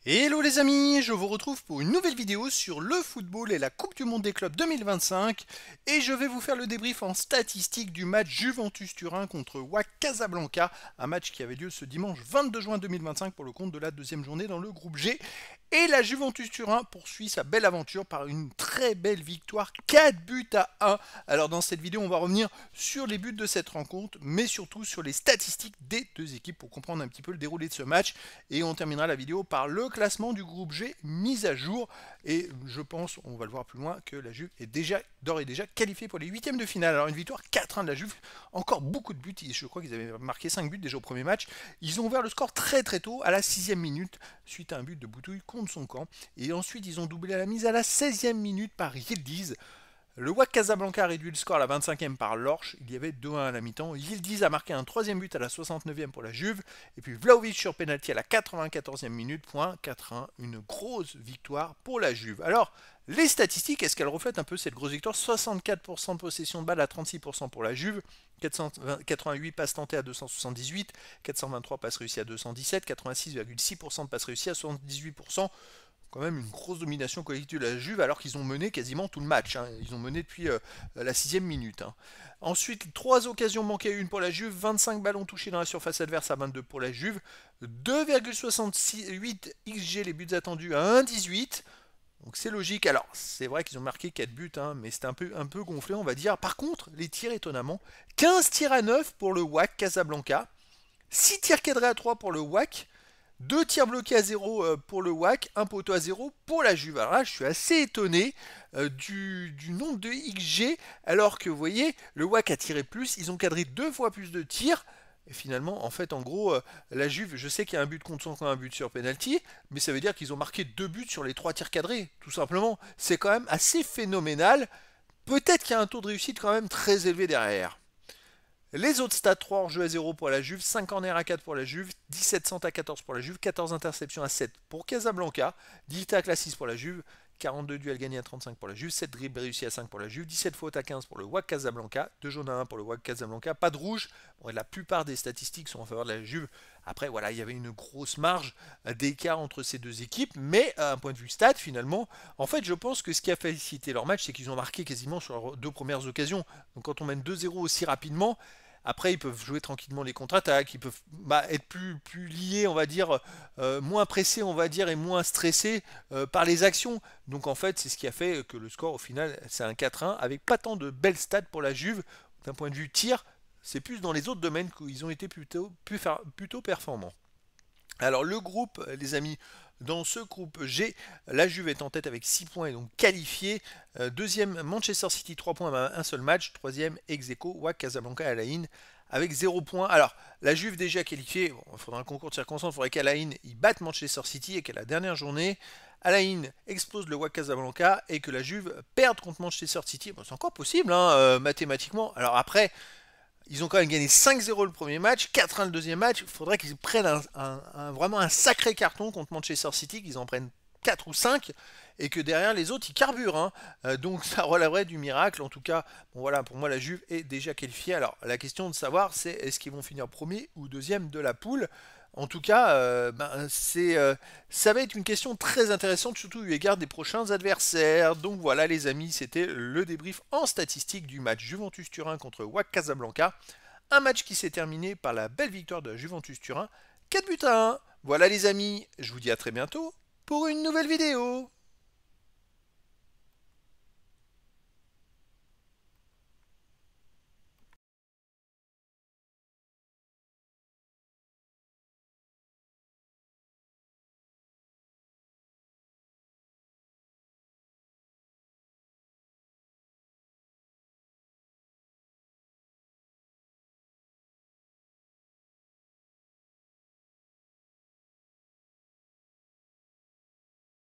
Hello les amis, je vous retrouve pour une nouvelle vidéo sur le football et la Coupe du Monde des clubs 2025 et je vais vous faire le débrief en statistique du match Juventus-Turin contre WAC Casablanca, un match qui avait lieu ce dimanche 22 juin 2025 pour le compte de la deuxième journée dans le groupe G. Et la Juventus-Turin poursuit sa belle aventure par une très belle victoire, 4 buts à 1. Alors dans cette vidéo, on va revenir sur les buts de cette rencontre, mais surtout sur les statistiques des deux équipes pour comprendre un petit peu le déroulé de ce match. Et on terminera la vidéo par le classement du groupe G mis à jour. Et je pense, on va le voir plus loin, que la Juve est déjà d'ores et déjà qualifiée pour les huitièmes de finale. Alors une victoire 4-1 de la Juve, encore beaucoup de buts. Je crois qu'ils avaient marqué 5 buts déjà au premier match. Ils ont ouvert le score très très tôt, à la 6e minute, suite à un but de Boutouille contre son camp. Et ensuite, ils ont doublé à la mise à la 16e minute par Yildiz. Le WAC Casablanca a réduit le score à la 25e par Lorch, il y avait 2-1 à la mi-temps. Yildiz a marqué un troisième but à la 69e pour la Juve, et puis Vlahovic sur pénalty à la 94e minute, point 4-1, une grosse victoire pour la Juve. Alors, les statistiques, est-ce qu'elles reflètent un peu cette grosse victoire? 64% de possession de balle à 36% pour la Juve, 488 passes tentées à 278, 423 passes réussies à 217, 86,6% de passes réussies à 78%. Quand même une grosse domination collective de la Juve alors qu'ils ont mené quasiment tout le match. Ils ont mené depuis la 6e minute. Ensuite, 3 occasions manquées à 1 pour la Juve, 25 ballons touchés dans la surface adverse à 22 pour la Juve, 2,68 XG les buts attendus à 1,18. Donc c'est logique. Alors, c'est vrai qu'ils ont marqué 4 buts, mais c'était un peu gonflé, on va dire. Par contre, les tirs, étonnamment, 15 tirs à 9 pour le WAC Casablanca, 6 tirs cadrés à 3 pour le WAC, 2 tirs bloqués à 0 pour le WAC, un poteau à 0 pour la Juve. Alors là, je suis assez étonné du nombre de XG, alors que vous voyez, le WAC a tiré plus, ils ont cadré 2 fois plus de tirs. Et finalement, en fait, en gros, la Juve, je sais qu'il y a un but contre son camp, un but sur penalty, mais ça veut dire qu'ils ont marqué 2 buts sur les 3 tirs cadrés, tout simplement. C'est quand même assez phénoménal. Peut-être qu'il y a un taux de réussite quand même très élevé derrière. Les autres stats, 3 hors jeu à 0 pour la Juve, 5 corners à 4 pour la Juve, 17 centres à 14 pour la Juve, 14 interceptions à 7 pour Casablanca, 10 tacles à 6 pour la Juve, 42 duels gagnés à 35 pour la Juve, 7 dribbles réussis à 5 pour la Juve, 17 fautes à 15 pour le WAC Casablanca, 2 jaunes à 1 pour le WAC Casablanca, pas de rouge. Bon, la plupart des statistiques sont en faveur de la Juve. Après, voilà, il y avait une grosse marge d'écart entre ces deux équipes, mais à un point de vue stat, finalement, en fait, je pense que ce qui a facilité leur match, c'est qu'ils ont marqué quasiment sur leurs 2 premières occasions. Donc quand on mène 2-0 aussi rapidement, après, ils peuvent jouer tranquillement les contre-attaques, ils peuvent être plus liés, on va dire, moins pressés, on va dire, et moins stressés par les actions. Donc en fait, c'est ce qui a fait que le score, au final, c'est un 4-1, avec pas tant de belles stats pour la Juve. D'un point de vue tir, c'est plus dans les autres domaines qu'ils ont été plutôt performants. Alors le groupe, les amis, dans ce groupe G, la Juve est en tête avec 6 points et donc qualifiée. Deuxième, Manchester City, 3 points à un seul match. Troisième, ex-aequo, WAC Casablanca à Alain avec 0 points. Alors, la Juve déjà qualifiée, bon, il faudra un concours de circonstances, il faudrait qu'Alain batte Manchester City et qu'à la dernière journée, Alain explose le WAC Casablanca et que la Juve perde contre Manchester City. Bon, c'est encore possible, mathématiquement. Alors après, ils ont quand même gagné 5-0 le premier match, 4-1 le deuxième match. Il faudrait qu'ils prennent vraiment un sacré carton contre Manchester City, qu'ils en prennent 4 ou 5 et que derrière les autres ils carburent. Donc ça relèverait du miracle. En tout cas, bon voilà, pour moi la Juve est déjà qualifiée. Alors la question de savoir c'est est-ce qu'ils vont finir premier ou deuxième de la poule. En tout cas, ça va être une question très intéressante, surtout eu égard des prochains adversaires. Donc voilà les amis, c'était le débrief en statistique du match Juventus-Turin contre WAC Casablanca. Un match qui s'est terminé par la belle victoire de Juventus-Turin, 4 buts à 1. Voilà les amis, je vous dis à très bientôt pour une nouvelle vidéo.